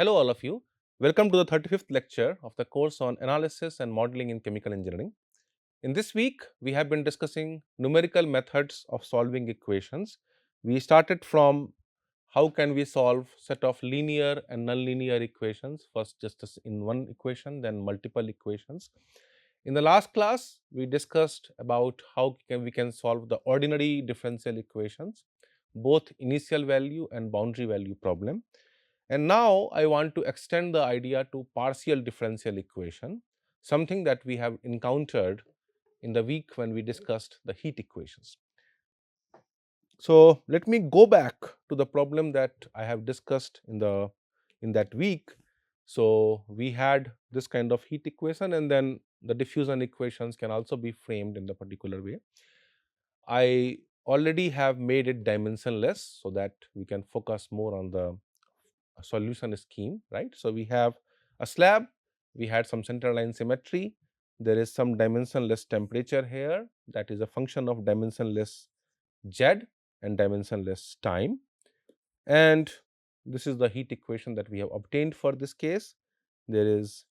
Hello all of you. Welcome to the 35th lecture of the course on analysis and modeling in chemical engineering. In this week, we have been discussing numerical methods of solving equations. We started from how can we solve set of linear and nonlinear equations, first just as in one equation, then multiple equations. In the last class, we discussed about how we can solve the ordinary differential equations, both initial value and boundary value problem. And now I want to extend the idea to partial differential equation, something that we have encountered in the week when we discussed the heat equations. So let me go back to the problem that I have discussed in that week. So we had this kind of heat equation, and then the diffusion equations can also be framed in the particular way. I already have made it dimensionless so that we can focus more on the solution scheme, right? So we have a slab, we had some center line symmetry, there is some dimensionless temperature here, that is a function of dimensionless z and dimensionless time, and this is the heat equation that we have obtained for this case. There is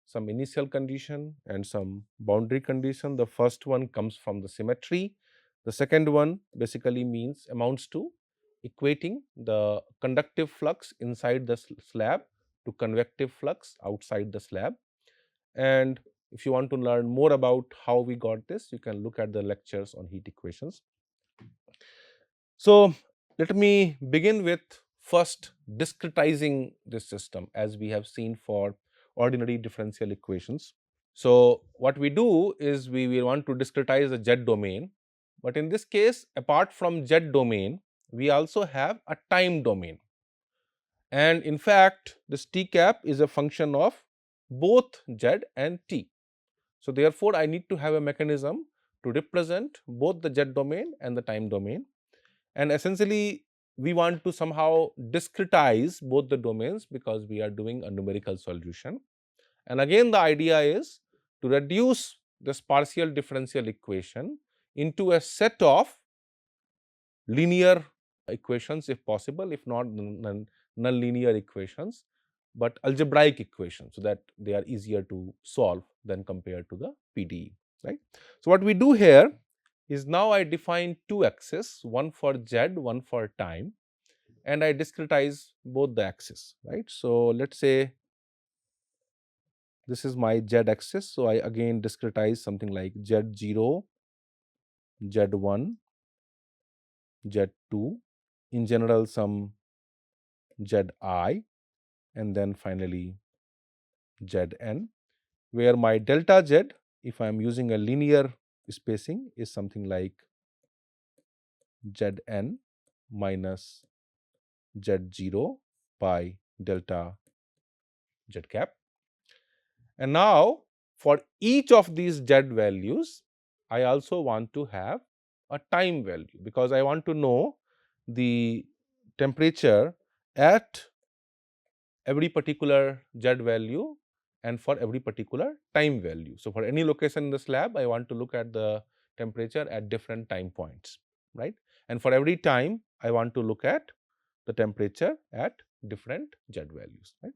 some initial condition and some boundary condition. The first one comes from the symmetry. The second one basically amounts to equating the conductive flux inside the slab to convective flux outside the slab. And if you want to learn more about how we got this, you can look at the lectures on heat equations. So let me begin with first discretizing this system as we have seen for ordinary differential equations. So what we do is we want to discretize the z domain, but in this case, apart from z domain, we also have a time domain. And in fact, this t cap is a function of both z and t. So therefore, I need to have a mechanism to represent both the z domain and the time domain. And essentially, we want to somehow discretize both the domains because we are doing a numerical solution. And again, the idea is to reduce this partial differential equation into a set of linear equations if possible, if not non-linear equations, but algebraic equations, so that they are easier to solve than compared to the PDE, right? So what we do here is now I define two axes, one for z, one for time, and I discretize both the axes, right? So let's say this is my z axis. So I again discretize something like z0, z1, z2, in general some zi, and then finally zn, where my delta z, if I am using a linear spacing, is something like zn minus z0 by delta z cap. And now for each of these z values, I also want to have a time value because I want to know the temperature at every particular z value and for every particular time value. So for any location in the slab, I want to look at the temperature at different time points, right? And for every time, I want to look at the temperature at different z values, right?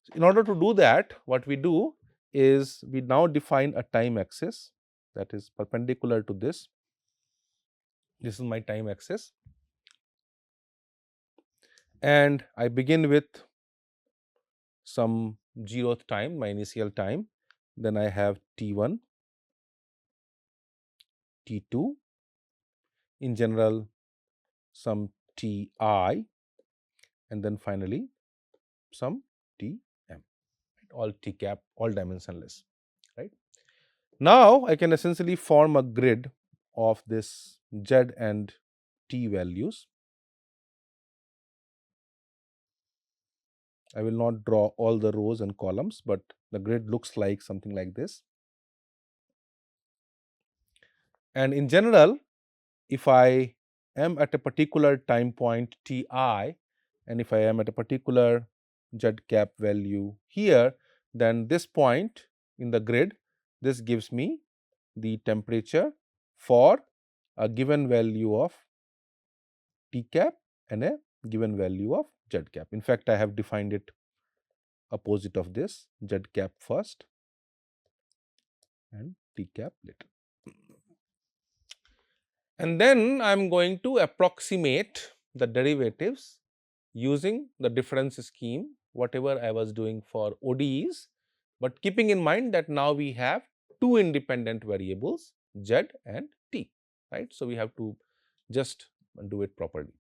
So in order to do that, what we do is we now define a time axis that is perpendicular to this. This is my time axis, and I begin with some 0th time, my initial time. Then I have T1, T2, in general some Ti, and then finally some Tm, all T cap, all dimensionless, right? Now I can essentially form a grid of this Z and T values. I will not draw all the rows and columns, but the grid looks like something like this. And in general, if I am at a particular time point Ti, and if I am at a particular Z cap value here, then this point in the grid, this gives me the temperature for a given value of T cap and a given value of Z cap. In fact, I have defined it opposite of this, z cap first and t cap later. And then I am going to approximate the derivatives using the difference scheme, whatever I was doing for ODEs, but keeping in mind that now we have two independent variables, z and t, right. So, we have to just do it properly.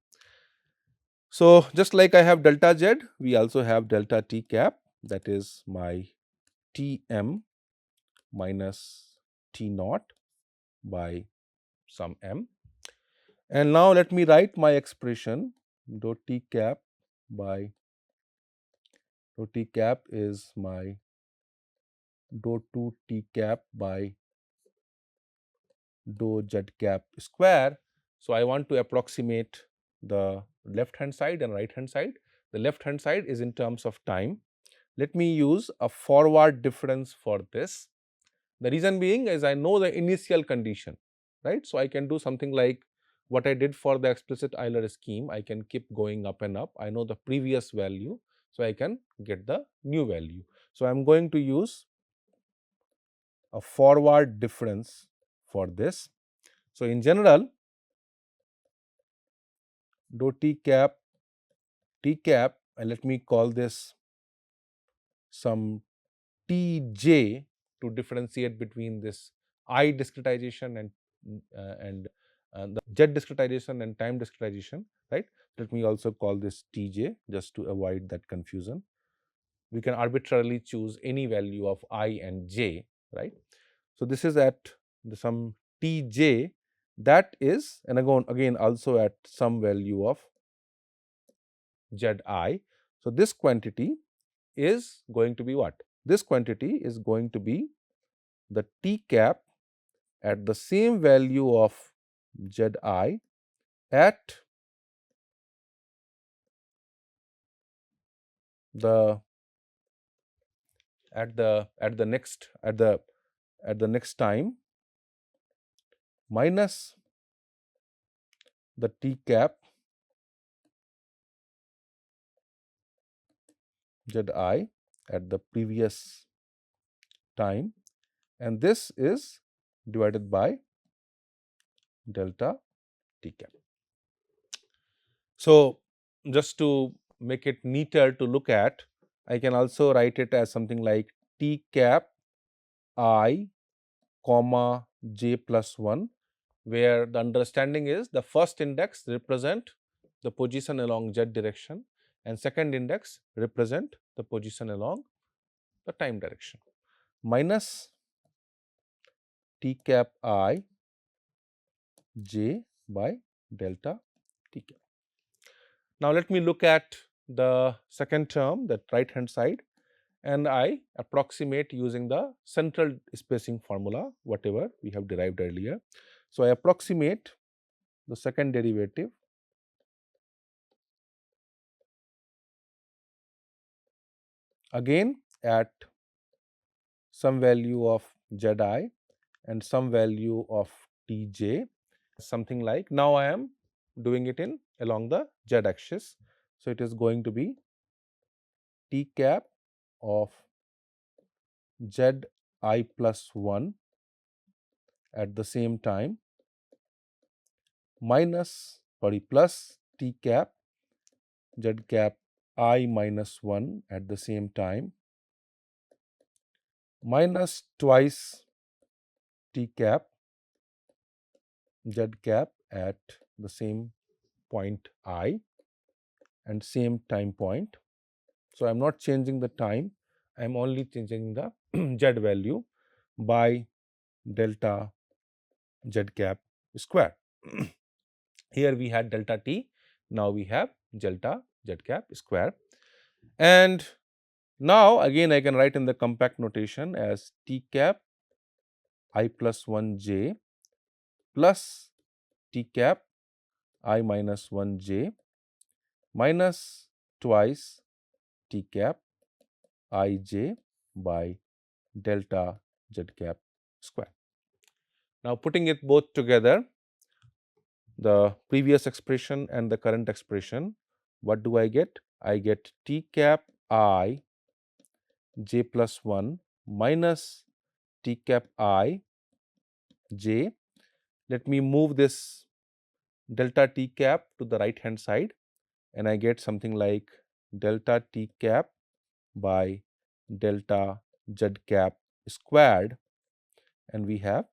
So, just like I have delta z, we also have delta t cap, that is my Tm minus T naught by some m. And now let me write my expression dou t cap by dou t cap is my dou 2 t cap by dou z cap square. So, I want to approximate the left hand side and right hand side. The left hand side is in terms of time. Let me use a forward difference for this. The reason being is I know the initial condition, right. So, I can do something like what I did for the explicit Euler scheme. I can keep going up and up. I know the previous value, so I can get the new value. So, I am going to use a forward difference for this. So, in general, dou t cap, and let me call this some Tj to differentiate between this I discretization and the z discretization and time discretization, right. Let me also call this Tj just to avoid that confusion. We can arbitrarily choose any value of I and j, right. So, this is at some Tj, that is, and again also at some value of zi. So, this quantity is going to be what? This quantity is going to be the t cap at the same value of zi at the next time minus the t cap zi at the previous time, and this is divided by delta t cap. So, just to make it neater to look at, I can also write it as something like t cap I comma j plus 1, where the understanding is the first index represent the position along z direction and second index represent the position along the time direction, minus t cap I j by delta t cap. Now, let me look at the second term, that right hand side, and I approximate using the central spacing formula, whatever we have derived earlier. So, I approximate the second derivative again at some value of zi and some value of tj, something like, now I am doing it in along the z axis. So, it is going to be t cap of zi plus 1 at the same time plus t cap z cap I minus 1 at the same time minus twice t cap z cap at the same point I and same time point. So, I am not changing the time, I am only changing the z value by delta z cap square. Here we had delta t, now we have delta z cap square. And now again I can write in the compact notation as t cap I plus 1 j plus t cap I minus 1 j minus twice t cap I j by delta z cap square. Now, putting it both together, the previous expression and the current expression, what do I get? I get t cap I j plus 1 minus t cap I j. Let me move this delta t cap to the right hand side, and I get something like delta t cap by delta z cap squared, and we have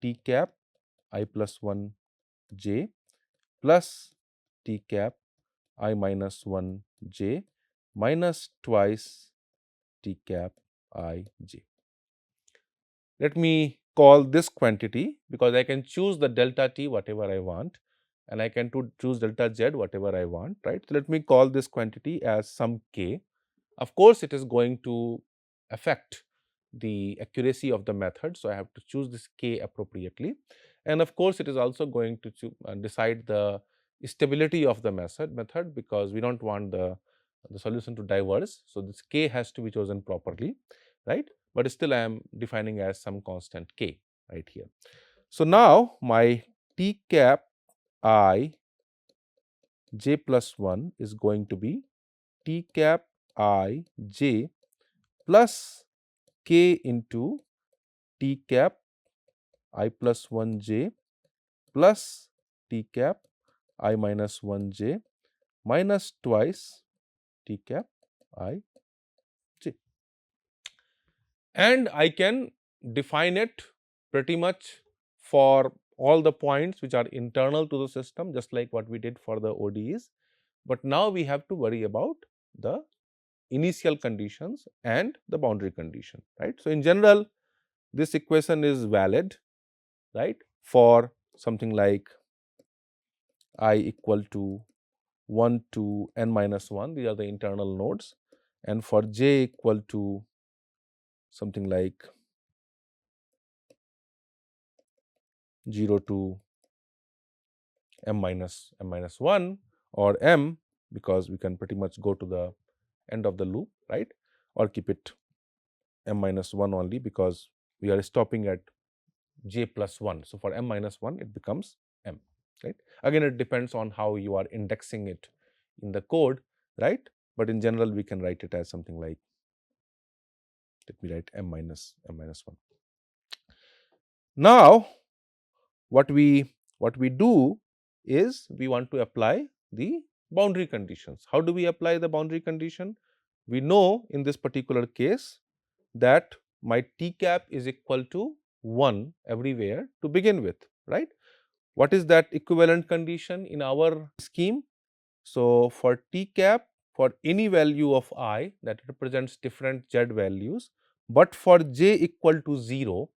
t cap I plus 1 j plus t cap I minus 1 j minus twice t cap I j. Let me call this quantity, because I can choose the delta t whatever I want, and I can choose delta z whatever I want, right? So let me call this quantity as some k. Of course, it is going to affect the accuracy of the method, so I have to choose this k appropriately. And of course, it is also going to decide the stability of the method, because we don't want the solution to diverge. So this k has to be chosen properly, right? But still I am defining as some constant k right here. So now my t cap I j plus 1 is going to be t cap I j plus k into t cap I plus 1 j plus t cap I minus 1 j minus twice t cap I j. And I can define it pretty much for all the points which are internal to the system, just like what we did for the ODEs. But now we have to worry about the initial conditions and the boundary condition, right? So in general, this equation is valid, right, for something like I equal to 1 to n minus 1, these are the internal nodes, and for j equal to something like 0 to m minus 1 or m, because we can pretty much go to the end of the loop, right, or keep it m minus 1 only, because we are stopping at j plus 1. So for m minus 1 it becomes m, right. Again, it depends on how you are indexing it in the code, right, but in general we can write it as something like, let me write m minus 1. Now what we do is we want to apply the boundary conditions. How do we apply the boundary condition? We know in this particular case that my t cap is equal to 1 everywhere to begin with, right. What is that equivalent condition in our scheme? So for t cap, for any value of I that represents different z values, but for j equal to 0,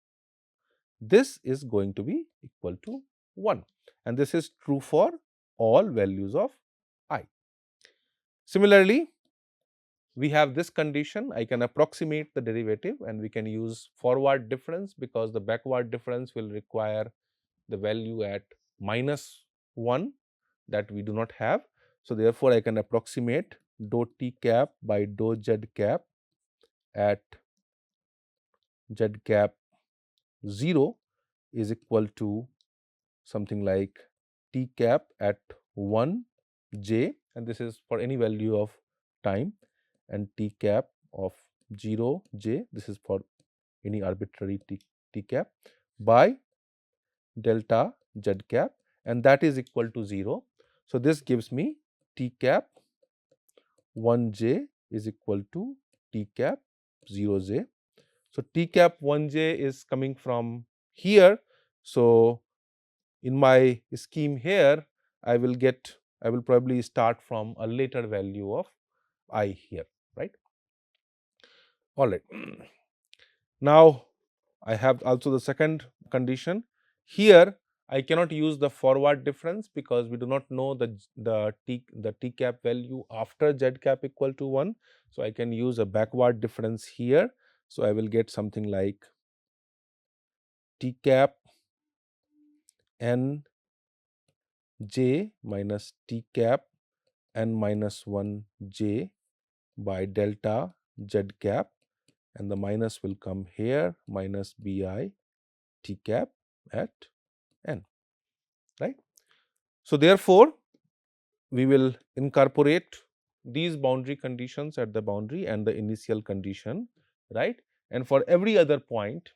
this is going to be equal to 1, and this is true for all values of I. Similarly, we have this condition. I can approximate the derivative, and we can use forward difference, because the backward difference will require the value at minus 1 that we do not have. So therefore, I can approximate dou t cap by dou z cap at z cap 0 is equal to something like t cap at 1 j, and this is for any value of time, and t cap of 0 j, this is for any arbitrary t cap, by delta z cap, and that is equal to 0. So this gives me t cap 1 j is equal to t cap 0 j. So t cap 1 j is coming from here. So in my scheme here, I will probably start from a later value of I here, right. All right. Now I have also the second condition. Here I cannot use the forward difference, because we do not know the t cap value after z cap equal to 1. So I can use a backward difference here. So I will get something like t cap n j minus t cap n minus 1 j by delta z cap, and the minus will come here, minus bi t cap at n, right. So therefore, we will incorporate these boundary conditions at the boundary and the initial condition, right? And for every other point,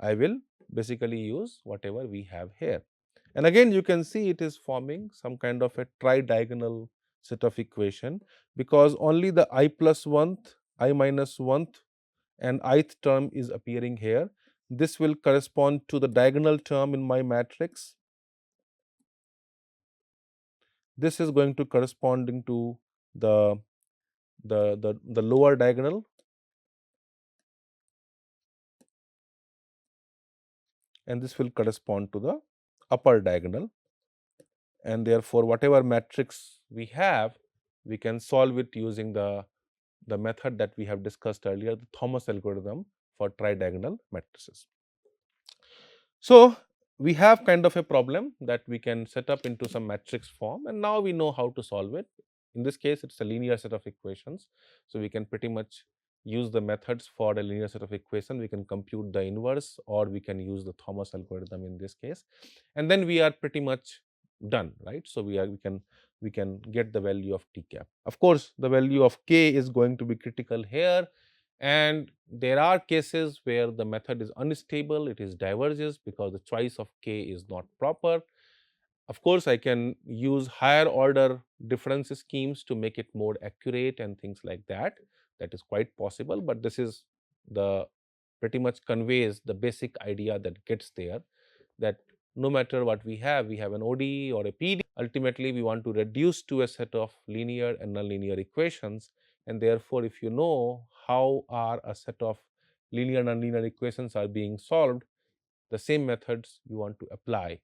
I will basically use whatever we have here. And again, you can see it is forming some kind of a tri-diagonal set of equation, because only the I plus 1th, I minus 1th and ith term is appearing here. This will correspond to the diagonal term in my matrix. This is going to corresponding to the lower diagonal, and this will correspond to the upper diagonal, and therefore whatever matrix we have, we can solve it using the method that we have discussed earlier, the Thomas algorithm for tri-diagonal matrices. So we have kind of a problem that we can set up into some matrix form, and now we know how to solve it. In this case, it's a linear set of equations, so we can pretty much use the methods for a linear set of equation. We can compute the inverse, or we can use the Thomas algorithm in this case, and then we are pretty much done, right? So we can get the value of t cap. Of course, the value of k is going to be critical here, and there are cases where the method is unstable, it is diverges because the choice of k is not proper. Of course, I can use higher order difference schemes to make it more accurate and things like that. That is quite possible, but this is the pretty much conveys the basic idea that gets there, that no matter what we have an ODE or a PDE. Ultimately, we want to reduce to a set of linear and nonlinear equations, and therefore, if you know how are a set of linear and nonlinear equations are being solved, the same methods you want to apply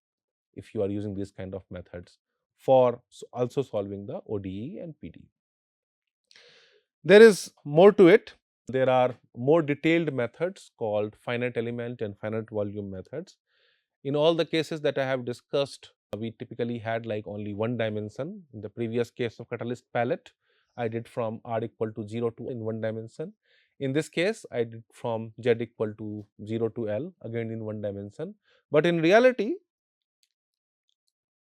if you are using these kind of methods for also solving the ODE and PDE. There is more to it. There are more detailed methods called finite element and finite volume methods. In all the cases that I have discussed, we typically had like only one dimension. In the previous case of catalyst palette, I did from r equal to 0 to in one dimension. In this case, I did from z equal to 0 to L, again in one dimension. But in reality,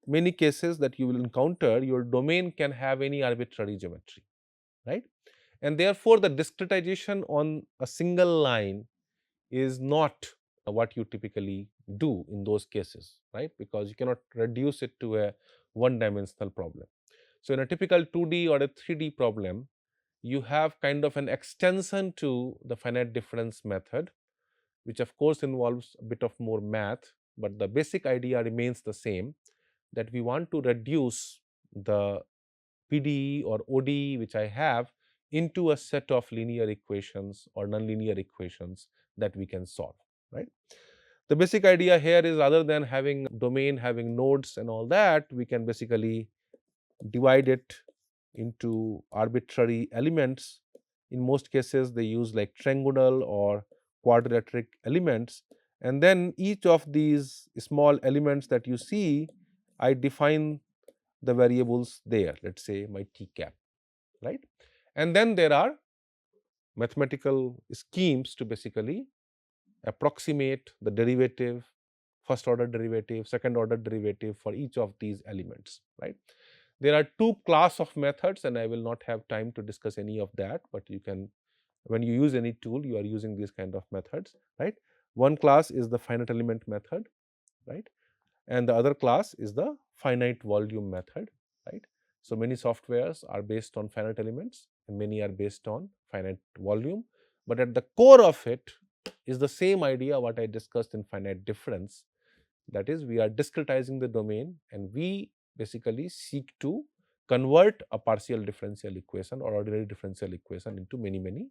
many cases that you will encounter, your domain can have any arbitrary geometry, right? And therefore, the discretization on a single line is not what you typically do in those cases, right? Because you cannot reduce it to a one-dimensional problem. So in a typical 2D or a 3D problem, you have kind of an extension to the finite difference method, which of course involves a bit of more math, but the basic idea remains the same, that we want to reduce the PDE or ODE which I have into a set of linear equations or nonlinear equations that we can solve, right? The basic idea here is, rather than having domain, having nodes and all that, we can basically divide it into arbitrary elements. In most cases, they use like triangular or quadratic elements, and then each of these small elements that you see, I define the variables there, let's say my t cap, right? And then there are mathematical schemes to basically approximate the derivative, first order derivative, second order derivative for each of these elements, right? There are two class of methods, and I will not have time to discuss any of that, but you can, when you use any tool, you are using these kind of methods, right? One class is the finite element method, right? And the other class is the finite volume method, right? So many softwares are based on finite elements and many are based on finite volume, but at the core of it is the same idea what I discussed in finite difference. That is, we are discretizing the domain and we basically seek to convert a partial differential equation or ordinary differential equation into many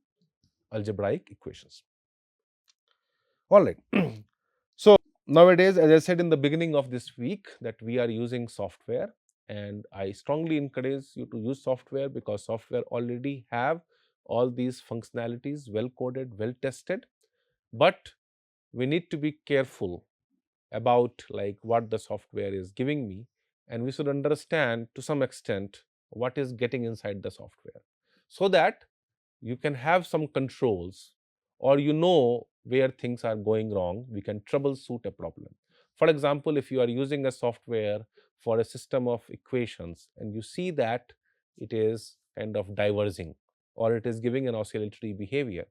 algebraic equations. All right. So nowadays, as I said in the beginning of this week, that we are using software, and I strongly encourage you to use software because software already have all these functionalities well coded, well tested, but we need to be careful about like what the software is giving me, and we should understand to some extent what is getting inside the software, so that you can have some controls, or you know where things are going wrong, we can troubleshoot a problem. For example, if you are using a software for a system of equations and you see that it is kind of diverging, or it is giving an oscillatory behavior.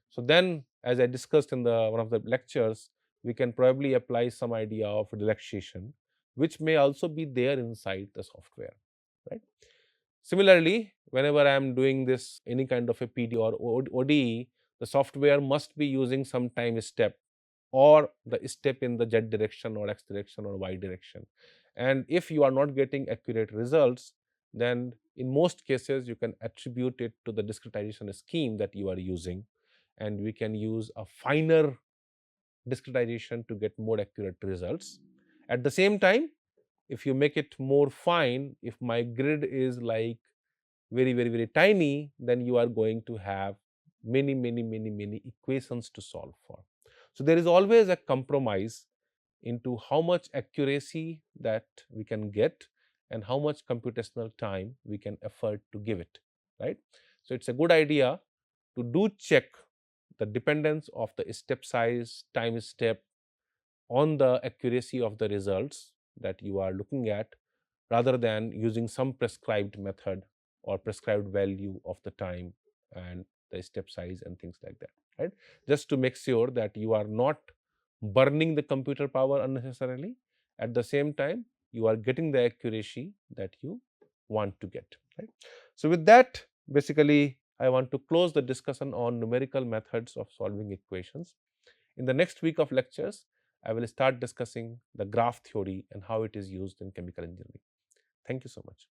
So then, as I discussed in the one of the lectures, we can probably apply some idea of relaxation, which may also be there inside the software, right? Similarly, whenever I am doing this any kind of a PD or ODE, the software must be using some time step, or the step in the z direction or x direction or y direction. And if you are not getting accurate results, then in most cases you can attribute it to the discretization scheme that you are using, and we can use a finer discretization to get more accurate results. At the same time, if you make it more fine, if my grid is like very tiny, then you are going to have many equations to solve for. So there is always a compromise into how much accuracy that we can get and how much computational time we can afford to give it, right? So it's a good idea to do check the dependence of the step size, time step on the accuracy of the results that you are looking at, rather than using some prescribed method or prescribed value of the time and the step size and things like that, right? Just to make sure that you are not burning the computer power unnecessarily. At the same time, you are getting the accuracy that you want to get, right? So with that, basically, I want to close the discussion on numerical methods of solving equations. In the next week of lectures, I will start discussing the graph theory and how it is used in chemical engineering. Thank you so much.